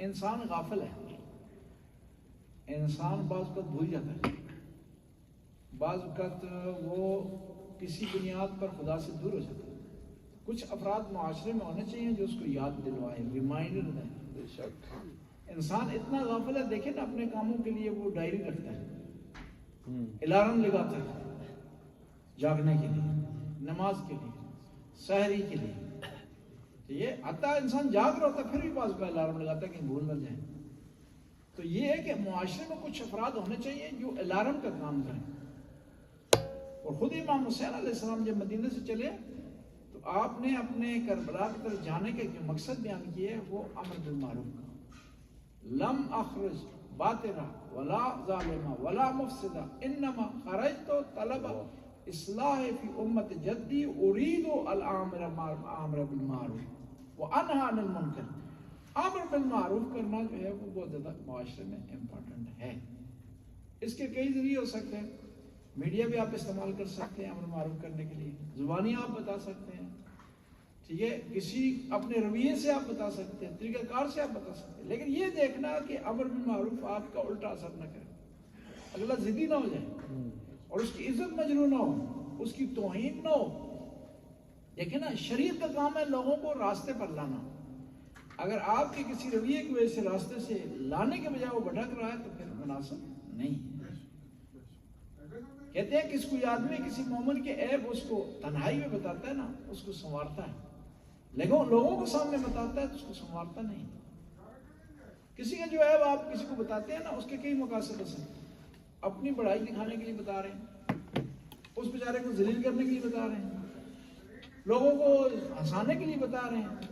انسان غافل ہے، انسان بعض اوقات بھول جاتا ہے، بعض اوقات وہ کسی بنیاد پر خدا سے دور ہو جاتا ہے۔ کچھ افراد معاشرے میں ہونے چاہیے جو اس کو یاد دلوائیں، ریمائنڈر دیں۔ انسان اتنا غافل ہے، دیکھیں نا اپنے کاموں کے لیے وہ ڈائری رکھتا ہے، الارم لگاتا ہے جاگنے کے لیے، نماز کے لیے، سحری کے لیے، یہ حتیٰ انسان جاگ رہا ہوتا ہے پھر بھی بعض کا الارم لگاتا ہے کہ بھول نہ جائیں۔ تو یہ ہے کہ معاشرے میں کچھ افراد ہونے چاہیے جو الارم کا کام کریں۔ اور خود امام حسین علیہ السلام جب مدینہ سے چلے تو آپ نے اپنے کربلا کی طرف جانے کے جو مقصد بیان کیے وہ امر بالمعروف کا، لم اخرج باطلا ولا ظالما ولا مفسدا انما خرجت طلب اصلاح فی امت جدی اريد الامر بالمعروف وانہی عن المنکر۔ امر بالمعروف کرنا جو ہے وہ بہت زیادہ معاشرے میں امپورٹنٹ ہے۔ اس کے کئی ذریعے ہو سکتے ہیں، میڈیا بھی آپ استعمال کر سکتے ہیں امر معروف کرنے کے لیے، زبانی آپ بتا سکتے ہیں، ٹھیک ہے، کسی اپنے رویے سے آپ بتا سکتے ہیں، طریقہ کار سے آپ بتا سکتے ہیں، لیکن یہ دیکھنا کہ امر بالمعروف آپ کا الٹا اثر نہ کرے، اگلا ضدی نہ ہو جائے اور اس کی عزت مجروح نہ ہو، اس کی توہین نہ ہو۔ دیکھیں نا، شریعت کا کام ہے لوگوں کو راستے پر لانا، اگر آپ کے کسی رویے کی وجہ سے راستے سے لانے کے بجائے وہ بھٹک رہا ہے تو پھر مناسب نہیں۔ کہتے ہیں کہ اس کو آدمی کسی مومن کے عیب اس کو تنہائی میں بتاتا ہے نا، اس کو سنوارتا ہے، لیکن لوگوں کو سامنے بتاتا ہے تو اس کو سنوارتا نہیں۔ کسی کا جو عیب آپ کسی کو بتاتے ہیں نا، اس کے کئی مقاصد ہیں، اپنی بڑائی دکھانے کے لیے بتا رہے ہیں، اس بیچارے کو ذلیل کرنے کے لیے بتا رہے ہیں، لوگوں کو ہنسانے کے لیے بتا رہے ہیں۔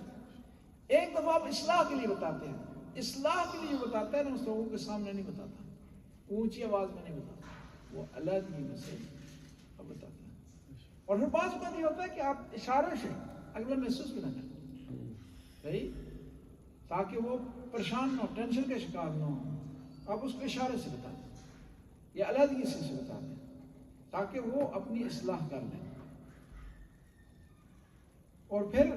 ایک دفعہ آپ اصلاح کے لیے بتاتے ہیں، اصلاح کے لیے بتاتا ہے نا، اس لوگوں کے سامنے نہیں بتاتا، اونچی آواز میں نہیں بتاتا، وہ علیحدگی میں سے اب بتاتا ہے۔ اور پھر بعض اوقات یہ ہوتا ہے کہ آپ اشارے سے اگلا محسوس بھی نہ کریں، صحیح، تاکہ وہ پریشان نہ ہو، ٹینشن کا شکار نہ ہو، آپ اس کو اشارے سے بتا دیں یا علیحدگی سے بتا دیں تاکہ وہ اپنی اصلاح کر لیں۔ اور پھر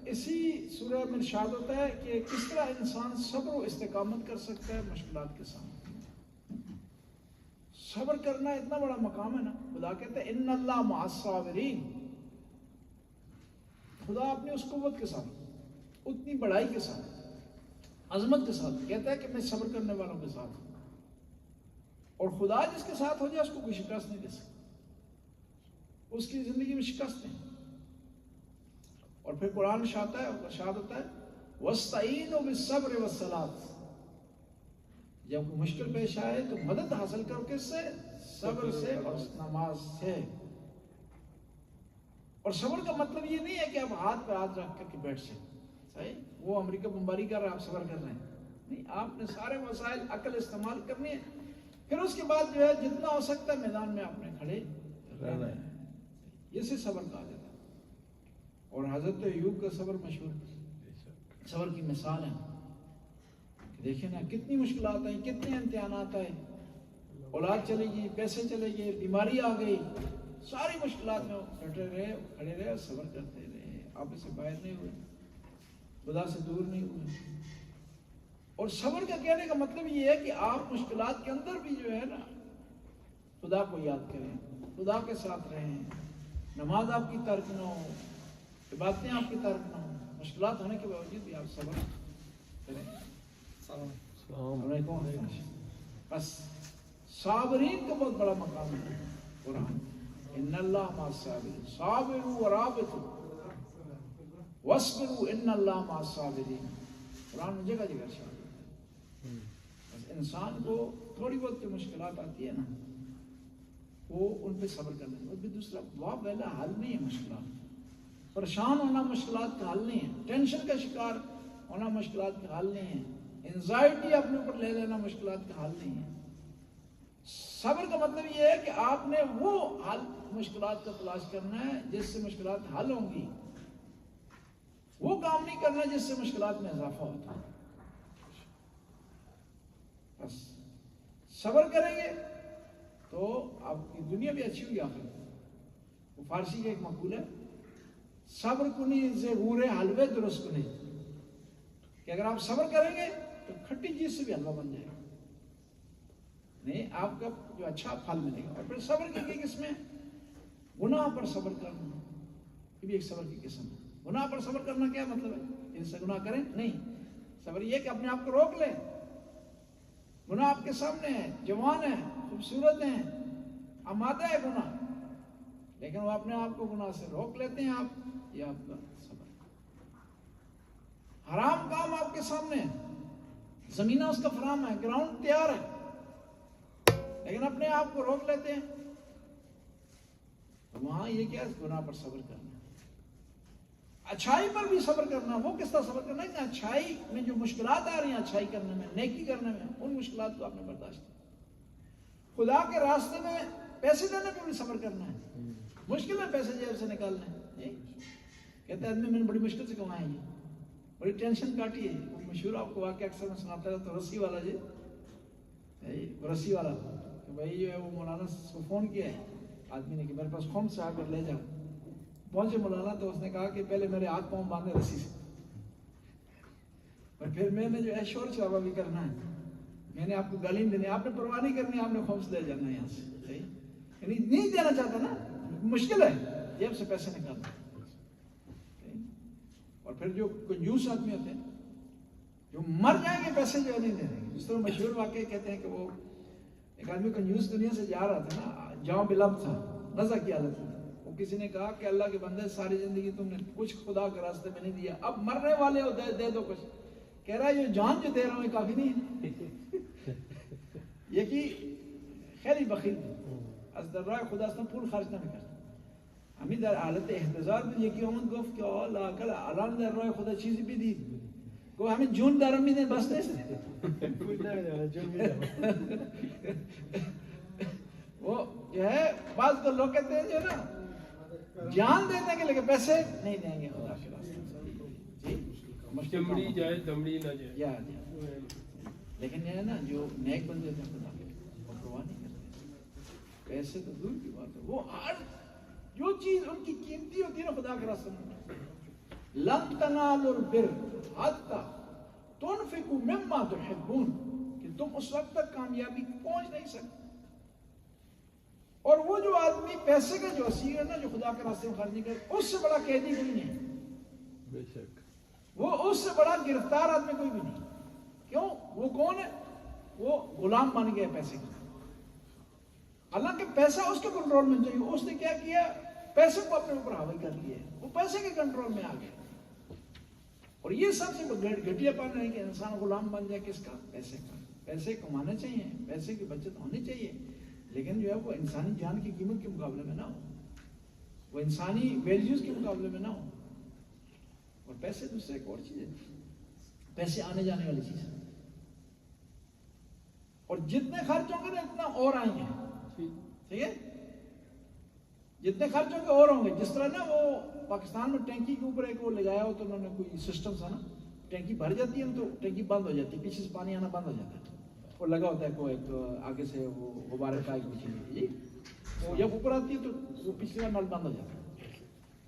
اسی سورہ میں ارشاد ہوتا ہے کہ کس طرح انسان صبر و استقامت کر سکتا ہے مشکلات کے سامنے۔ صبر کرنا اتنا بڑا مقام ہے نا، خدا کہتا ہے ان اللہ مع الصابرین، خدا اپنی اس قوت کے ساتھ، اتنی بڑائی کے ساتھ، عظمت کے ساتھ کہتا ہے کہ میں صبر کرنے والوں کے ساتھ ہوں۔ اور خدا جس کے ساتھ ہو جائے اس کو کوئی شکست نہیں دے سکتا، اس کی زندگی میں شکست نہیں۔ اور پھر قرآن ارشاد ہوتا ہے وَاسْتَعِينُوا بِالصَّبْرِ وَالصَّلَاةِ، جب کوئی مشکل پیش آئے تو مدد حاصل کرو کس سے؟ صبر سے اور نماز سے۔ اور صبر کا مطلب یہ نہیں ہے کہ آپ ہاتھ پہ ہاتھ رکھ کر کے بیٹھ جائیں، صحیح، وہ امریکہ بمباری کر رہا ہے آپ صبر کر رہے ہیں، نہیں، آپ نے سارے وسائل عقل استعمال کرنی ہے، پھر اس کے بعد جو ہے جتنا ہو سکتا ہے میدان میں آپ نے کھڑے رہنا ہے، یہ سے صبر کہا جاتا ہے۔ اور حضرت ایوب کا صبر مشہور صبر کی مثال ہے، دیکھیں نا کتنی مشکلات آئیں، کتنے امتحانات آئے، اولاد چلے گئی، پیسے چلے گئے، بیماری آ گئی، ساری مشکلات میں ڈٹے رہے، کھڑے رہے، صبر کرتے رہے، آپ سے باہر نہیں ہوئے، خدا سے دور نہیں ہوئے۔ اور صبر کا کہنے کا مطلب یہ ہے کہ آپ مشکلات کے اندر بھی جو ہے نا خدا کو یاد کریں، خدا کے ساتھ رہیں، نماز آپ کی ترک نہ ہو، عبادتیں آپ کی ترک نہ ہو، مشکلات ہونے کے باوجود بھی آپ صبر کریں۔ السلام علیکم۔ بس صابرین کا بہت بڑا مقام ہے قرآن، ان اللہ مع الصابرین، صابروا ورابطوا واصبروا ان اللہ مع الصابرین، قرآن جگہ جگہ ارشاد ہوتا ہے۔ بس انسان کو تھوڑی بہت جو مشکلات آتی ہے نا، وہ ان پہ صبر کرنا ہے۔ اور بھی دوسرا واہ پہلا حل نہیں ہے مشکلات، پریشان ہونا مشکلات کا حل نہیں ہے، ٹینشن کا شکار ہونا مشکلات کا حل نہیں ہے، انزائٹی اپنے اوپر لے لینا مشکلات کا حل نہیں ہے۔ صبر کا مطلب یہ ہے کہ آپ نے وہ حل مشکلات کا تلاش کرنا ہے جس سے مشکلات حل ہوں گی، وہ کام نہیں کرنا جس سے مشکلات میں اضافہ ہوتا ہے۔ بس صبر کریں گے تو آپ کی دنیا بھی اچھی ہوگی آخرت۔ وہ فارسی کا ایک مقول ہے، صبر کنی سے غورے حلوے درست کنی، کہ اگر آپ صبر کریں گے تو کھٹی چیز سے بھی حلوہ بن جائے گا، نہیں آپ کا جو اچھا پھل ملے گا۔ اور پھر صبر کی کس میں؟ گناہ پر صبر کرنا، یہ بھی ایک صبر کی قسم ہے۔ گناہ پر صبر کرنا کیا مطلب ہے؟ ان سے گناہ کریں نہیں، صبر یہ کہ اپنے آپ کو روک لیں۔ گناہ آپ کے سامنے ہے، جوان ہے، خوبصورت ہیں، آمادہ ہے گناہ، لیکن وہ اپنے آپ کو گناہ سے روک لیتے ہیں آپ، یہ آپ کا صبر۔ حرام کام آپ کے سامنے ہے، زمینہ اس کا فراہم ہے، گراؤنڈ تیار ہے، لیکن اپنے آپ کو روک لیتے ہیں، تو وہاں یہ کیا ہے؟ گناہ پر صبر کرنا۔ اچھائی پر بھی صبر کرنا، وہ کس طرح صبر کرنا ہے کہ اچھائی میں جو مشکلات آ رہی ہیں، اچھائی کرنے میں، نیکی کرنے میں، ان مشکلات کو آپ نے برداشت کرنا۔ خدا کے راستے میں پیسے دینے پہ بھی صبر کرنا ہے، مشکل ہے پیسے جیب سے نکالنا ہے، کہتے ہیں آدمی میں نے بڑی مشکل سے کمائے ہیں، بڑی ٹینشن کاٹی ہے۔ وہ مشہور آپ کو واقعہ اکثر میں سناتا ہے، تو رسی والا جی، رسی والا کہ بھائی جو ہے وہ مولانا کو فون کیا ہے آدمی نے کہ میرے پاس خون سے آ کر لے جاؤ۔ پہنچے مولانا تو اس نے کہا کہ پہلے میرے ہاتھ پاؤں باندھے رسی سے، اور پھر میں نے جو ہے شور شرابہ بھی کرنا ہے، میں نے آپ کو گالی دینی، آپ نے پرواہ نہیں کرنی، آپ نے خمس لے جانا ہے یہاں سے، یعنی نہیں دینا چاہتا نا، مشکل ہے جیب سے پیسے نکالنا۔ اور پھر جو کنجوس آدمی ہوتے ہیں جو مر جائیں گے پیسے جو نہیں دیں گے، جس طرح مشہور واقعہ کہتے ہیں کہ وہ ایک آدمی کنجوس دنیا سے جا رہا تھا نا، جاؤ بلب تھا، نزا کی حالت میں، وہ کسی نے کہا کہ اللہ کے بندے ساری زندگی تم نے کچھ خدا کے راستے میں نہیں دیا، اب مرنے والے ہو دے دو کچھ۔ کہہ رہا ہے یہ جان جو دے رہا ہوں یہ کافی نہیں ہے، یہ کہ خیلی بخیل از در راه خدا اصلا پول خرج نمی‌کرد، همین در حالت احتضار بود، یکی اومد گفت که آقا الان در راه خدا چیزی بدید، گفت همین جون دارم میدن بس نیست، پول نمیدم جون میدم۔ وہ جو ہے بعض تو لوگ کہتے ہیں جو نا جان دے دیں گے لیکن پیسے نہیں دیں گے خدا کے راستے میں، چمڑی جائے دمڑی نہ جائے، لیکن یہ ہے نا جو نیک بندے تھے خدا کے وہ پرواہ نہیں کرتے، پیسے تو دور کی بات ہے، وہ ہر جو چیز ان کی قیمتی ہوتی ہے نا خدا کے راستے میں، لن تنالوا البر حتی تنفقوا مما تحبون، کہ تم اس وقت تک کامیابی پہنچ نہیں سکتے۔ اور وہ جو آدمی پیسے کا جو اسیر ہے نا، جو خدا کے راستے میں خرچ نہیں کرے، اس سے بڑا قیدی کوئی نہیں ہے، بے شک وہ اس سے بڑا گرفتار آدمی کوئی بھی نہیں۔ کیوں؟ وہ کون ہے؟ وہ غلام بن گیا پیسے کا، حالانکہ پیسہ اس کے کنٹرول میں چاہیے، اس نے کیا کیا؟ پیسے کو اپنے اوپر حاوی کر لیا، وہ پیسے کے کنٹرول میں آ گیا۔ اور یہ سب سے گھٹیا پن ہے کہ انسان غلام بن جائے کس کا؟ پیسے کا۔ پیسے کمانے چاہیے، پیسے کی بچت ہونی چاہیے، لیکن جو ہے وہ انسانی جان کی قیمت کے مقابلے میں نہ ہو، وہ انسانی ویلیوز کے مقابلے میں نہ ہو۔ اور پیسے دوسرے ایک اور چیز ہے، پیسے آنے جانے والی چیز ہے، اور جتنے خرچ ہوں گے نا اتنا اور آئیں گے، ٹھیک ہے؟ جتنے خرچ ہوں گے اور ہوں گے۔ جس طرح نا وہ پاکستان میں ٹینکی کے اوپر ایک وہ لگایا ہو تو انہوں نے کوئی سسٹم تھا نا، ٹینکی بھر جاتی ہے تو ٹینکی بند ہو جاتی ہے، پیچھے سے پانی آنا بند ہو جاتا ہے، اور لگا ہوتا ہے کوئی ایک آگے سے وہ غبارے کا ایک مشین ہے جی، تو جب اوپر آتی ہے تو وہ پچھلے کا نل بند ہو جاتا ہے،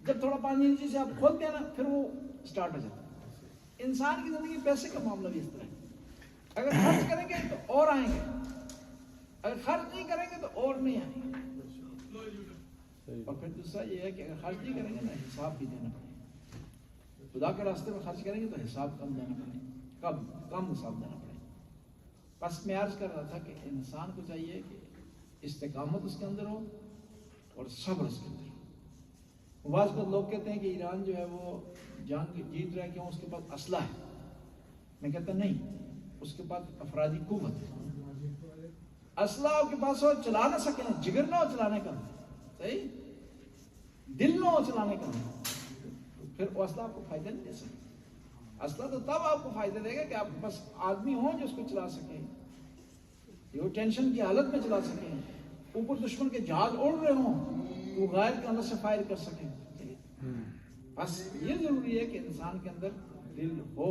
جب تھوڑا پانی نیچے سے آپ کھولتے ہیں نا پھر وہ اسٹارٹ ہو جاتا ہے۔ انسان کی زندگی پیسے کا معاملہ بھی اس طرح ہے، اگر خرچ کریں گے تو اور آئیں گے، اگر خرچ نہیں کریں گے تو اور نہیں آئیں گے۔ اور پھر دوسرا یہ ہے کہ اگر خرچ نہیں کریں گے نا حساب بھی دینا پڑے گا، خدا کے راستے میں خرچ کریں گے تو حساب کم دینا پڑے گا، کم حساب دینا پڑے گا۔ بس میں عرض کر رہا تھا کہ انسان کو چاہیے کہ استقامت اس کے اندر ہو اور صبر اس کے اندر ہو۔ بعض کو لوگ کہتے ہیں کہ ایران جو ہے وہ جنگ جیت رہا ہے کیوں؟ اس کے پاس اسلحہ ہے۔ میں کہتا نہیں، اس کے پاس افرادی قوت ہے۔ اسلحہ کے پاس ہو چلا نہ سکے، جگر نہ ہو چلانے کا، صحیح دل نہ ہو چلانے کا، پھر وہ اسلحہ آپ کو فائدہ نہیں دے سکتا۔ اسلحہ تو تب آپ کو فائدہ دے گا کہ آپ کے پاس آدمی ہوں جو اس کو چلا سکیں، وہ ٹینشن کی حالت میں چلا سکیں، اوپر دشمن کے جہاز اڑ رہے ہوں وہ غیر کے اندر سے فائر کر سکیں۔ بس یہ ضروری ہے کہ انسان کے اندر دل ہو،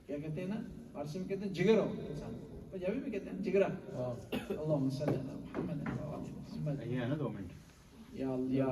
کیا کہتے ہیں نا فارسی میں کہتے ہیں جگر ہو، انسان پنجابی میں کہتے ہیں جگرا۔ اللہم صلی علی محمد یا اللہ